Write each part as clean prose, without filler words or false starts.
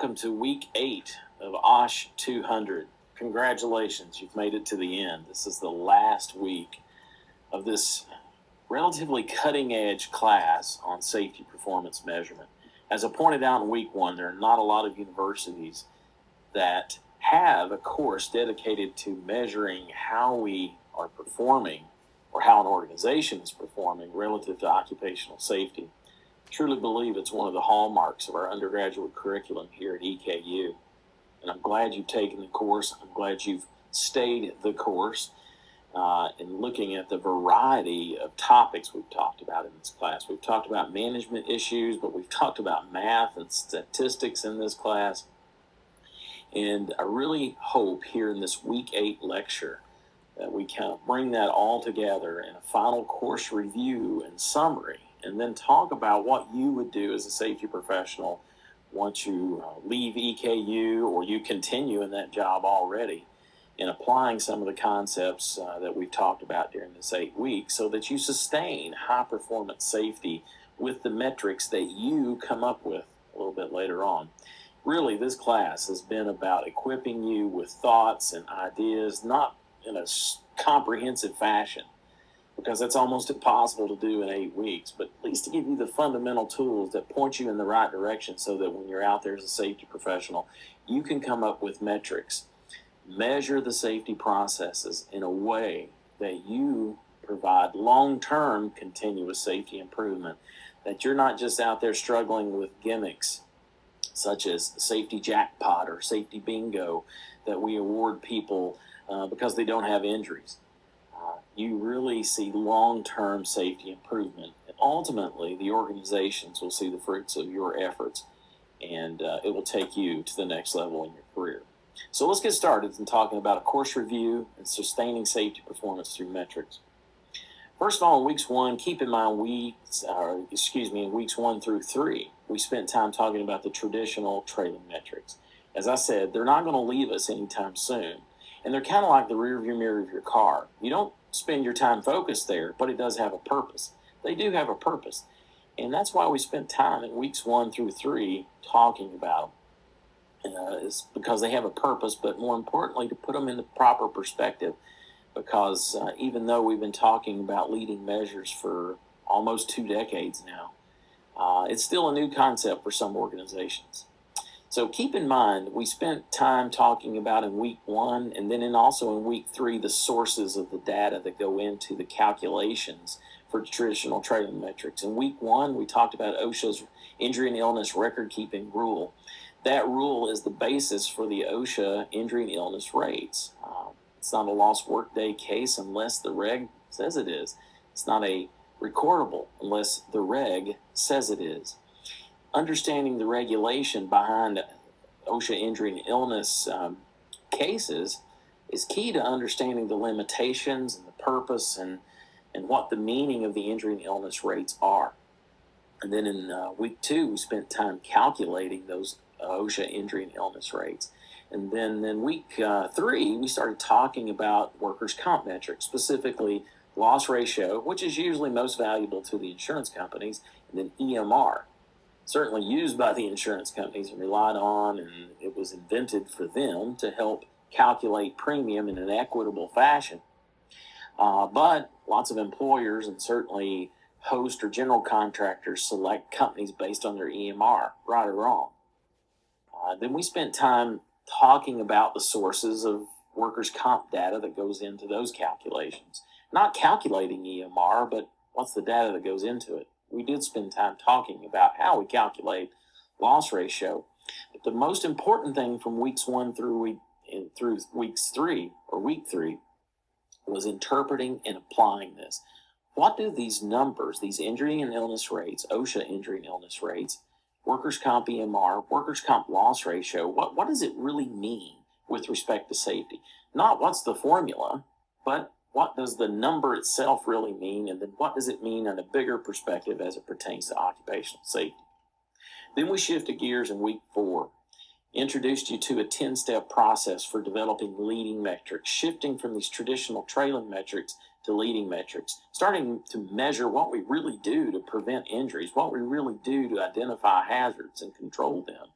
Welcome to week 8 of OSH 200. Congratulations, you've made it to the end. This is the last week of this relatively cutting-edge class on safety performance measurement. As I pointed out in week 1, there are not a lot of universities that have a course dedicated to measuring how we are performing or how an organization is performing relative to occupational safety. Truly believe it's one of the hallmarks of our undergraduate curriculum here at EKU. And I'm glad you've taken the course. I'm glad you've stayed the course in looking at the variety of topics we've talked about in this class. We've talked about management issues, but we've talked about math and statistics in this class. And I really hope here in this week 8 lecture that we kind of bring that all together in a final course review and summary, and then talk about what you would do as a safety professional once you leave EKU or you continue in that job already, in applying some of the concepts that we've talked about during this 8 weeks so that you sustain high performance safety with the metrics that you come up with a little bit later on. Really, this class has been about equipping you with thoughts and ideas, not in a comprehensive fashion, because that's almost impossible to do in 8 weeks, but at least to give you the fundamental tools that point you in the right direction so that when you're out there as a safety professional, you can come up with metrics, measure the safety processes in a way that you provide long-term continuous safety improvement, that you're not just out there struggling with gimmicks such as safety jackpot or safety bingo that we award people because they don't have injuries. You really see long-term safety improvement. And ultimately, the organizations will see the fruits of your efforts, and it will take you to the next level in your career. So let's get started in talking about a course review and sustaining safety performance through metrics. First of all, in weeks 1, keep in mind in weeks 1 through 3, we spent time talking about the traditional trailing metrics. As I said, they're not going to leave us anytime soon, and they're kind of like the rearview mirror of your car. You don't spend your time focused there, but it does have a purpose. They do have a purpose, and that's why we spent time in weeks 1 through 3 talking about them. It's because they have a purpose, but more importantly, to put them in the proper perspective, because even though we've been talking about leading measures for almost 2 decades now, it's still a new concept for some organizations. So keep in mind, we spent time talking about in week 1 and then also in week 3 the sources of the data that go into the calculations for traditional trailing metrics. In week 1, we talked about OSHA's injury and illness record-keeping rule. That rule is the basis for the OSHA injury and illness rates. It's not a lost workday case unless the reg says it is. It's not a recordable unless the reg says it is. Understanding the regulation behind OSHA injury and illness cases is key to understanding the limitations and the purpose and what the meaning of the injury and illness rates are. And then in week 2, we spent time calculating those OSHA injury and illness rates. And then in week 3, we started talking about workers' comp metrics, specifically loss ratio, which is usually most valuable to the insurance companies, and then EMR, certainly used by the insurance companies and relied on, and it was invented for them to help calculate premium in an equitable fashion. But lots of employers and certainly host or general contractors select companies based on their EMR, right or wrong. Then we spent time talking about the sources of workers' comp data that goes into those calculations. Not calculating EMR, but what's the data that goes into it. We did spend time talking about how we calculate loss ratio. But the most important thing from weeks 1 through week 3, was interpreting and applying this. What do these numbers, these injury and illness rates, OSHA injury and illness rates, workers' comp EMR, workers' comp loss ratio, what does it really mean with respect to safety? Not what's the formula, but what does the number itself really mean, and then what does it mean in a bigger perspective as it pertains to occupational safety? Then we shifted gears in week 4, introduced you to a 10-step process for developing leading metrics, shifting from these traditional trailing metrics to leading metrics, starting to measure what we really do to prevent injuries, what we really do to identify hazards and control them,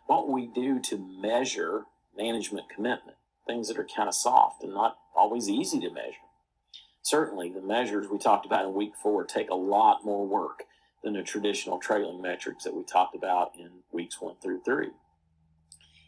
what we do to measure management commitment, things that are kind of soft and not always easy to measure. Certainly, the measures we talked about in week 4 take a lot more work than the traditional trailing metrics that we talked about in weeks 1 through 3.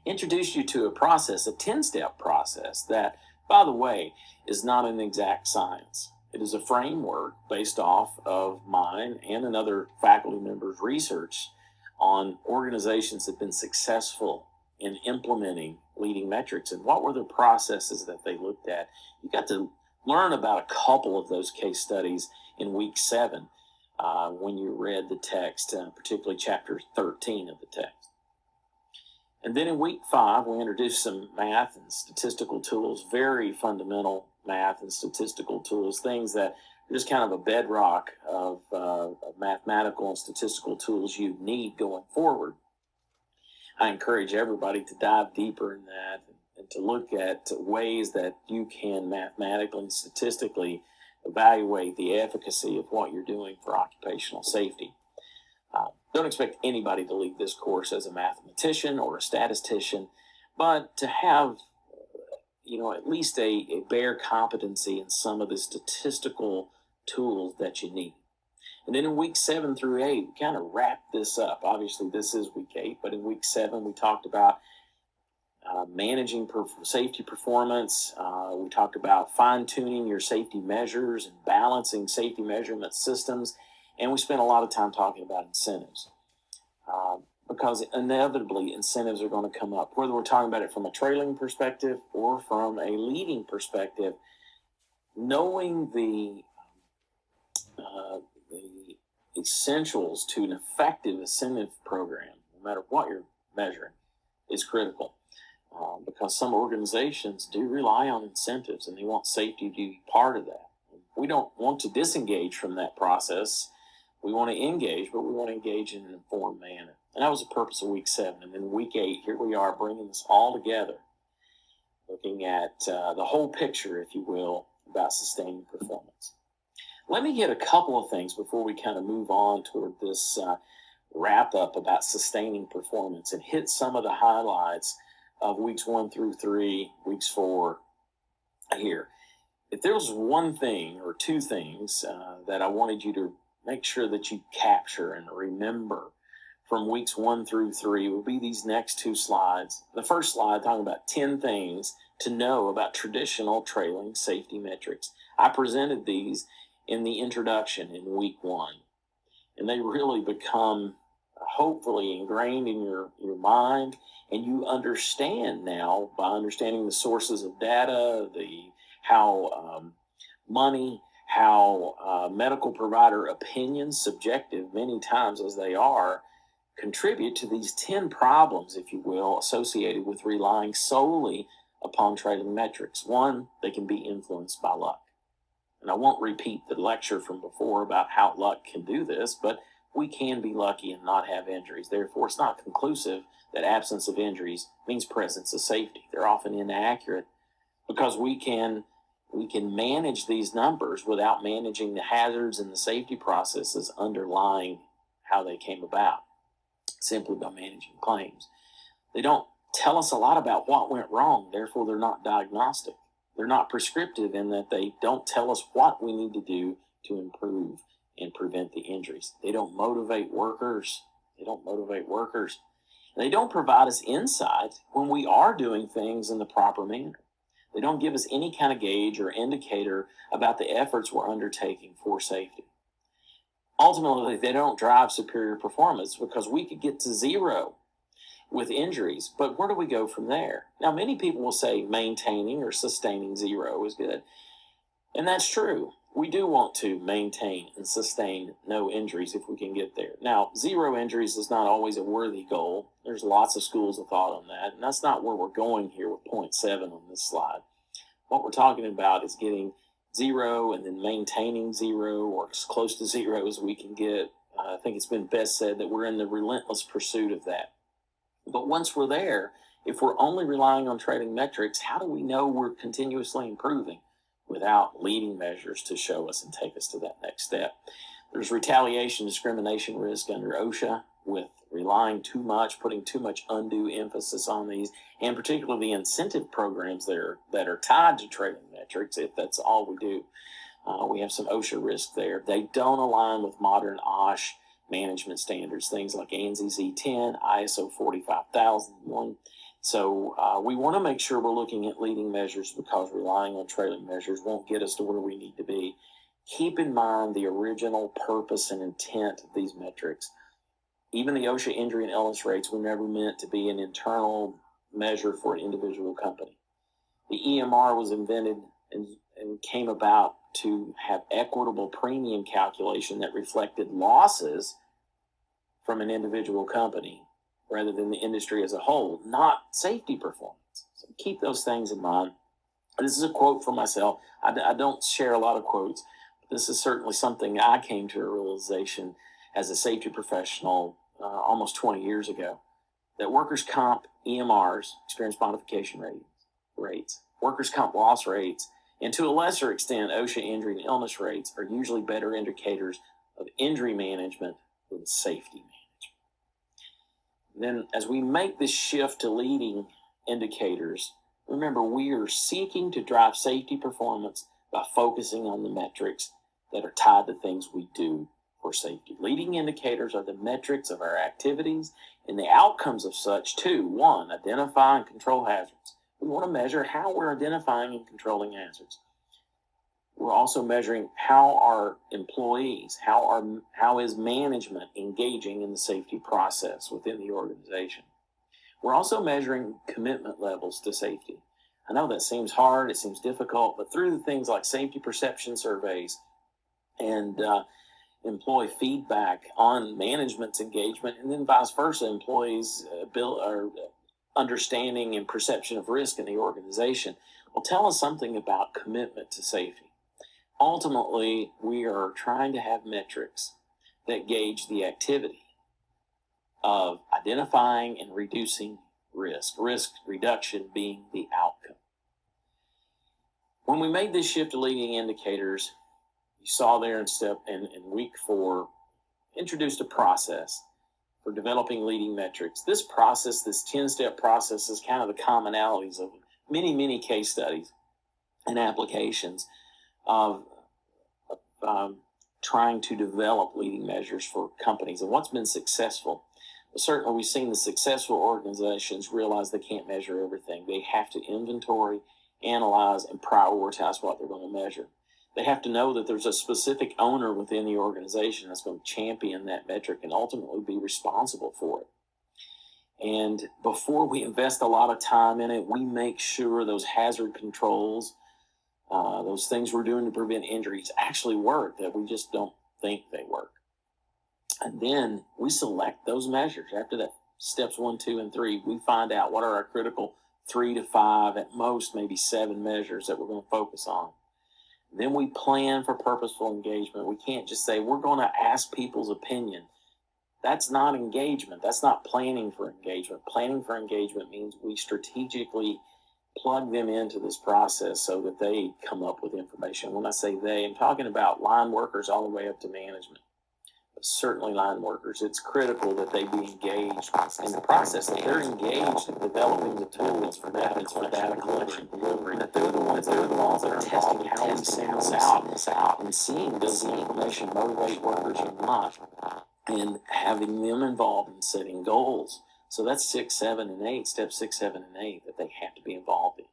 Introduced you to a process, a 10-step process that, by the way, is not an exact science. It is a framework based off of mine and another faculty member's research on organizations that have been successful in implementing leading metrics and what were the processes that they looked at. You got to learn about a couple of those case studies in week 7 when you read the text, particularly chapter 13 of the text. And then in week 5, we introduced some math and statistical tools, very fundamental math and statistical tools, things that are just kind of a bedrock of mathematical and statistical tools you need going forward. I encourage everybody to dive deeper in that and to look at ways that you can mathematically and statistically evaluate the efficacy of what you're doing for occupational safety. Don't expect anybody to lead this course as a mathematician or a statistician, but to have at least a bare competency in some of the statistical tools that you need. And then in week 7 through 8, we kind of wrapped this up. Obviously, this is week 8, but in week 7, we talked about managing safety performance. We talked about fine-tuning your safety measures and balancing safety measurement systems. And we spent a lot of time talking about incentives because inevitably incentives are going to come up, whether we're talking about it from a trailing perspective or from a leading perspective. Knowing the essentials to an effective incentive program, no matter what you're measuring, is critical because some organizations do rely on incentives and they want safety to be part of that. We don't want to disengage from that process. We want to engage, but we want to engage in an informed manner. And that was the purpose of week 7. And then week 8, here we are bringing this all together, looking at the whole picture, if you will, about sustaining performance. Let me hit a couple of things before we kind of move on toward this wrap up about sustaining performance and hit some of the highlights of weeks 1 through 3, weeks 4 here. If there was one thing or two things that I wanted you to make sure that you capture and remember from weeks 1 through 3 will be these next 2 slides. The first slide talking about 10 things to know about traditional trailing safety metrics. I presented these in the introduction in week 1, and they really become hopefully ingrained in your mind, and you understand now by understanding the sources of data, how money, how medical provider opinions, subjective many times as they are, contribute to these 10 problems, if you will, associated with relying solely upon trailing metrics. 1, they can be influenced by luck. And I won't repeat the lecture from before about how luck can do this, but we can be lucky and not have injuries. Therefore, it's not conclusive that absence of injuries means presence of safety. They're often inaccurate because we can manage these numbers without managing the hazards and the safety processes underlying how they came about, simply by managing claims. They don't tell us a lot about what went wrong, therefore they're not diagnostic. They're not prescriptive in that they don't tell us what we need to do to improve and prevent the injuries. They don't motivate workers. They don't provide us insight when we are doing things in the proper manner. They don't give us any kind of gauge or indicator about the efforts we're undertaking for safety. Ultimately, they don't drive superior performance because we could get to 0 with injuries, but where do we go from there? Now, many people will say maintaining or sustaining 0 is good, and that's true. We do want to maintain and sustain no injuries if we can get there. Now, 0 injuries is not always a worthy goal. There's lots of schools of thought on that, and that's not where we're going here with point 7 on this slide. What we're talking about is getting 0 and then maintaining 0 or as close to 0 as we can get. I think it's been best said that we're in the relentless pursuit of that. But once we're there, if we're only relying on trailing metrics, how do we know we're continuously improving without leading measures to show us and take us to that next step? There's retaliation, discrimination risk under OSHA. with relying too much, putting too much undue emphasis on these, and particularly the incentive programs that are tied to trailing metrics, if that's all we do. We have some OSHA risk there. They don't align with modern OSH management standards, things like ANSI Z10, ISO 45001. So we want to make sure we're looking at leading measures, because relying on trailing measures won't get us to where we need to be. Keep in mind the original purpose and intent of these metrics. Even the OSHA injury and illness rates were never meant to be an internal measure for an individual company. The EMR was invented and came about to have equitable premium calculation that reflected losses from an individual company rather than the industry as a whole, not safety performance. So keep those things in mind. This is a quote from myself. I don't share a lot of quotes, but this is certainly something I came to a realization as a safety professional almost 20 years ago, that workers' comp EMRs, experience modification rates, workers' comp loss rates, and to a lesser extent, OSHA injury and illness rates are usually better indicators of injury management than safety management. Then, as we make this shift to leading indicators, remember, we are seeking to drive safety performance by focusing on the metrics that are tied to things we do for safety. Leading indicators are the metrics of our activities and the outcomes of such too. 1, identify and control hazards. We want to measure how we're identifying and controlling hazards. We're also measuring how our employees, how is management engaging in the safety process within the organization. We're also measuring commitment levels to safety. I know that seems hard, it seems difficult, but through things like safety perception surveys and employee feedback on management's engagement, and then vice versa, employees understanding and perception of risk in the organization will tell us something about commitment to safety. Ultimately, we are trying to have metrics that gauge the activity of identifying and reducing risk reduction being the outcome. When we made this shift to leading indicators, you saw there in week 4, introduced a process for developing leading metrics. This process, this 10-step process, is kind of the commonalities of many case studies and applications of trying to develop leading measures for companies and what's been successful. But certainly we've seen the successful organizations realize they can't measure everything. They have to inventory, analyze, and prioritize what they're going to measure. They have to know that there's a specific owner within the organization that's going to champion that metric and ultimately be responsible for it. And before we invest a lot of time in it, we make sure those hazard controls, those things we're doing to prevent injuries, actually work, that we just don't think they work. And then we select those measures. After that, steps 1, 2, and 3, we find out what are our critical 3 to 5, at most maybe 7 measures that we're going to focus on. Then we plan for purposeful engagement. We can't just say we're going to ask people's opinion. That's not engagement. That's not planning for engagement. Planning for engagement means we strategically plug them into this process so that they come up with information. When I say they, I'm talking about line workers all the way up to management. But certainly line workers, it's critical that they be engaged in the process, that they're engaged in developing the tools for data collection, and that they're the ones that are testing how we send this out and seeing does the information motivate workers or not, and having them involved in setting goals. So that's 6, 7, and 8, steps 6, 7, and 8 that they have to be involved in.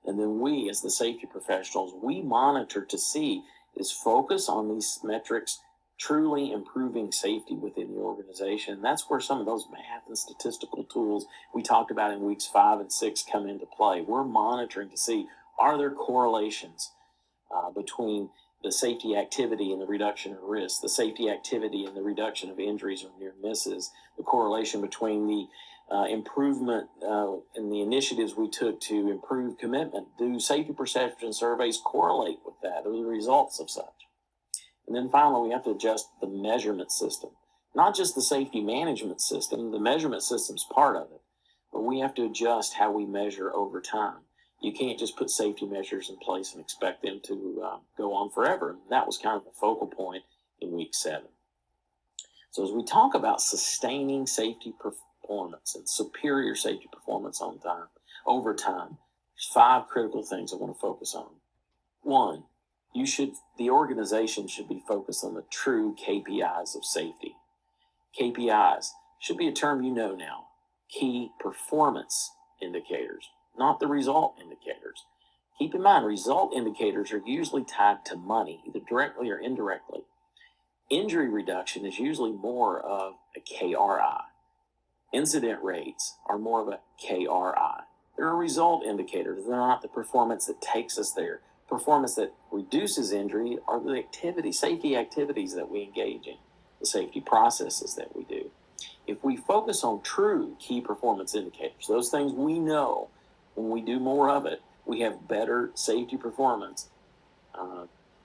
And then we, as the safety professionals, we monitor to see, is focus on these metrics truly improving safety within the organization. And that's where some of those math and statistical tools we talked about in weeks 5 and 6 come into play. We're monitoring to see, are there correlations between the safety activity and the reduction of risk, the safety activity and the reduction of injuries or near misses, the correlation between the improvement in the initiatives we took to improve commitment. Do safety perception surveys correlate with that, or the results of such? And then finally, we have to adjust the measurement system. Not just the safety management system, the measurement system's part of it, but we have to adjust how we measure over time. You can't just put safety measures in place and expect them to go on forever. And that was kind of the focal point in week 7. So as we talk about sustaining safety performance and superior safety performance over time, there's 5 critical things I want to focus on. 1, the organization should be focused on the true KPIs of safety. KPIs should be a term you know now. Key performance indicators, not the result indicators. Keep in mind, result indicators are usually tied to money, either directly or indirectly. Injury reduction is usually more of a KRI. Incident rates are more of a KRI. They're a result indicator. They're not the performance that takes us there. Performance that reduces injury are the safety activities that we engage in, the safety processes that we do. If we focus on true key performance indicators, those things we know, when we do more of it, we have better safety performance.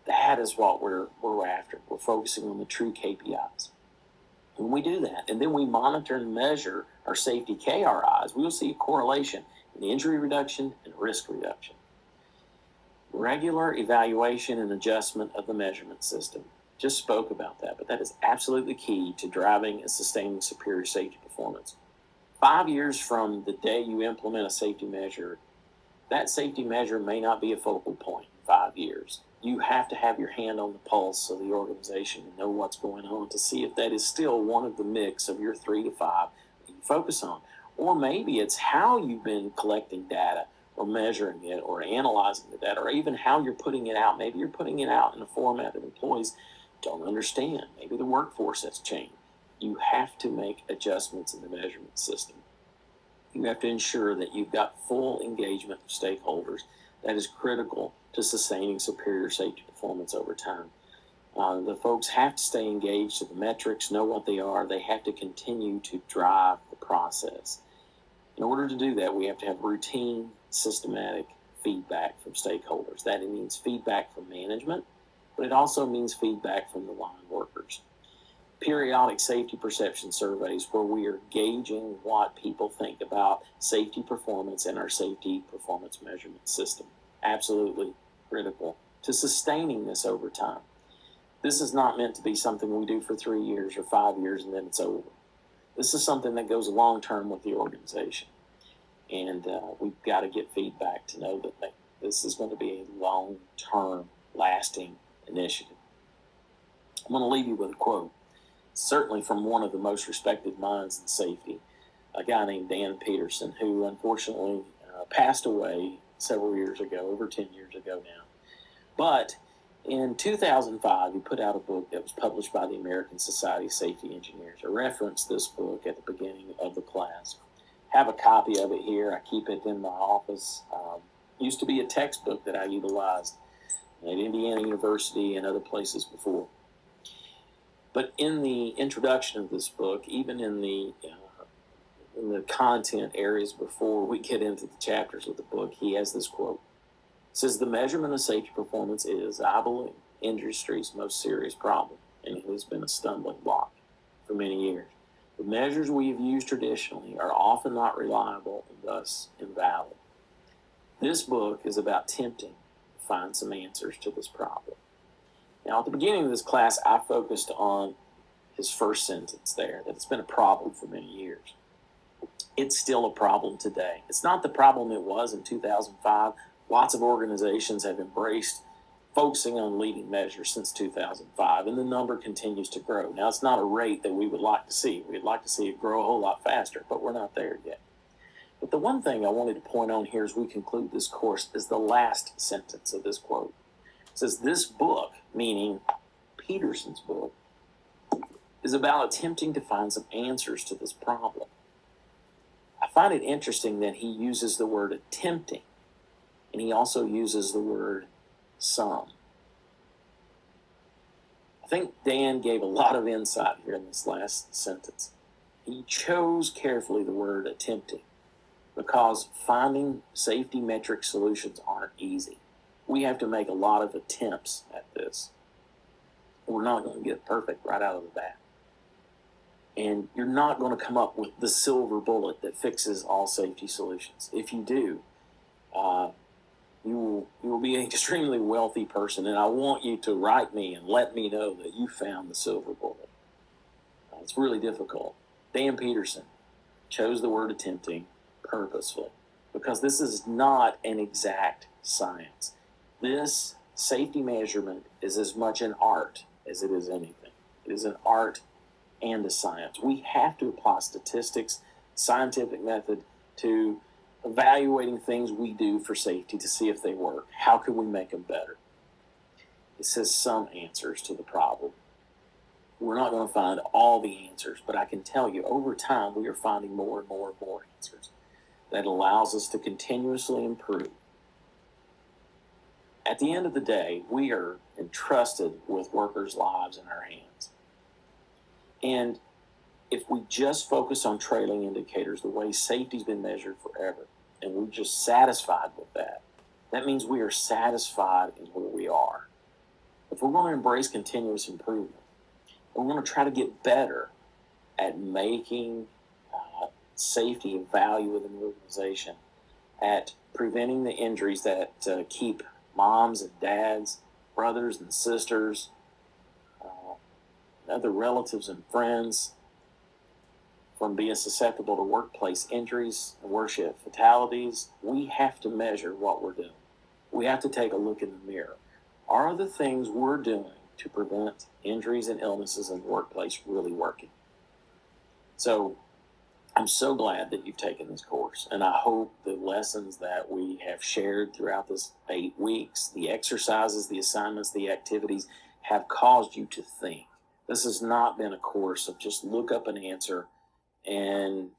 That is what we're after. We're focusing on the true KPIs. When we do that, and then we monitor and measure our safety KRIs, we will see a correlation in injury reduction and risk reduction. Regular evaluation and adjustment of the measurement system. Just spoke about that, but that is absolutely key to driving and sustaining superior safety performance. 5 years from the day you implement a safety measure, that safety measure may not be a focal point in 5 years. You have to have your hand on the pulse of the organization and know what's going on to see if that is still one of the mix of your 3 to 5 that you focus on. Or maybe it's how you've been collecting data or measuring it or analyzing the data, or even how you're putting it out. Maybe you're putting it out in a format that employees don't understand. Maybe the workforce has changed. You have to make adjustments in the measurement system. You have to ensure that you've got full engagement of stakeholders. That is critical to sustaining superior safety performance over time. The folks have to stay engaged to the metrics, know what they are. They have to continue to drive the process. In order to do that, we have to have routine, systematic feedback from stakeholders. That means feedback from management, but it also means feedback from the line workers. Periodic safety perception surveys where we are gauging what people think about safety performance in our safety performance measurement system. Absolutely critical to sustaining this over time. This is not meant to be something we do for 3 years or 5 years and then it's over. This is something that goes long term with the organization. And we've got to get feedback to know that this is going to be a long-term, lasting initiative. I'm going to leave you with a quote, certainly from one of the most respected minds in safety, a guy named Dan Peterson, who unfortunately passed away several years ago, over 10 years ago now. But in 2005, he put out a book that was published by the American Society of Safety Engineers. I referenced this book at the beginning of the class. Have a copy of it here. I keep it in my office. Used to be a textbook that I utilized at Indiana University and other places before. But in the introduction of this book, even in the content areas before we get into the chapters of the book, he has this quote. It says, "The measurement of safety performance is, I believe, industry's most serious problem, and it has been a stumbling block for many years. The measures we have used traditionally are often not reliable and thus invalid. This book is about attempting to find some answers to this problem." Now, at the beginning of this class, I focused on his first sentence there, that it's been a problem for many years. It's still a problem today. It's not the problem it was in 2005. Lots of organizations have embraced focusing on leading measures since 2005, and the number continues to grow. Now, it's not a rate that we would like to see. We'd like to see it grow a whole lot faster, but we're not there yet. But the one thing I wanted to point on here as we conclude this course is the last sentence of this quote. It says, "This book," meaning Peterson's book, "is about attempting to find some answers to this problem." I find it interesting that he uses the word attempting, and he also uses the word some. I think Dan gave a lot of insight here in this last sentence. He chose carefully the word attempting because finding safety metric solutions aren't easy. We have to make a lot of attempts at this. We're not going to get perfect right out of the bat. And you're not going to come up with the silver bullet that fixes all safety solutions. If you do, you will be an extremely wealthy person, and I want you to write me and let me know that you found the silver bullet. It's really difficult. Dan Peterson chose the word attempting purposefully because this is not an exact science. This safety measurement is as much an art as it is anything. It is an art and a science. We have to apply statistics, scientific method to evaluating things we do for safety to see if they work. How can we make them better? It says some answers to the problem. We're not going to find all the answers, but I can tell you over time we are finding more and more and more answers that allows us to continuously improve. At the end of the day, we are entrusted with workers' lives in our hands. And if we just focus on trailing indicators, the way safety's been measured forever, and we're just satisfied with that, that means we are satisfied in where we are. If we're going to embrace continuous improvement, we're going to try to get better at making safety a value within the organization, at preventing the injuries that keep moms and dads, brothers and sisters, other relatives and friends from being susceptible to workplace injuries and workplace fatalities. We have to measure what we're doing. We have to take a look in the mirror. Are the things we're doing to prevent injuries and illnesses in the workplace really working? So I'm so glad that you've taken this course, and I hope the lessons that we have shared throughout this 8 weeks, the exercises, the assignments, the activities, have caused you to think. This has not been a course of just look up an answer and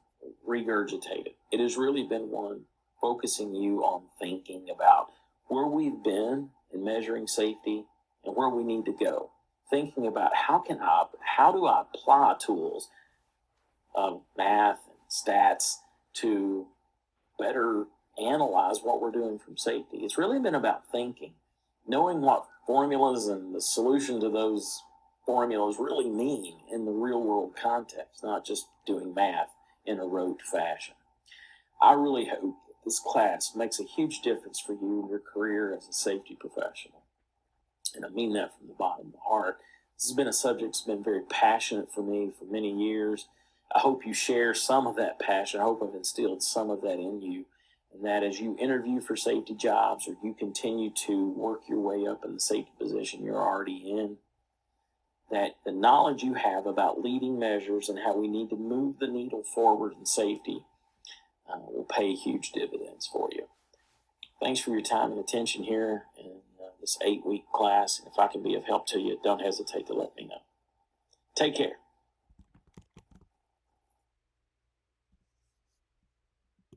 regurgitate it. It has really been one focusing you on thinking about where we've been in measuring safety and where we need to go. Thinking about how do I apply tools of math and stats to better analyze what we're doing from safety. It's really been about thinking, knowing what formulas and the solution to those formulas really mean in the real world context, not just doing math in a rote fashion. I really hope that this class makes a huge difference for you in your career as a safety professional. And I mean that from the bottom of my heart. This has been a subject that's been very passionate for me for many years. I hope you share some of that passion. I hope I've instilled some of that in you. And that as you interview for safety jobs or you continue to work your way up in the safety position you're already in, that the knowledge you have about leading measures and how we need to move the needle forward in safety will pay huge dividends for you. Thanks for your time and attention here in this 8-week class. If I can be of help to you, don't hesitate to let me know. Take care.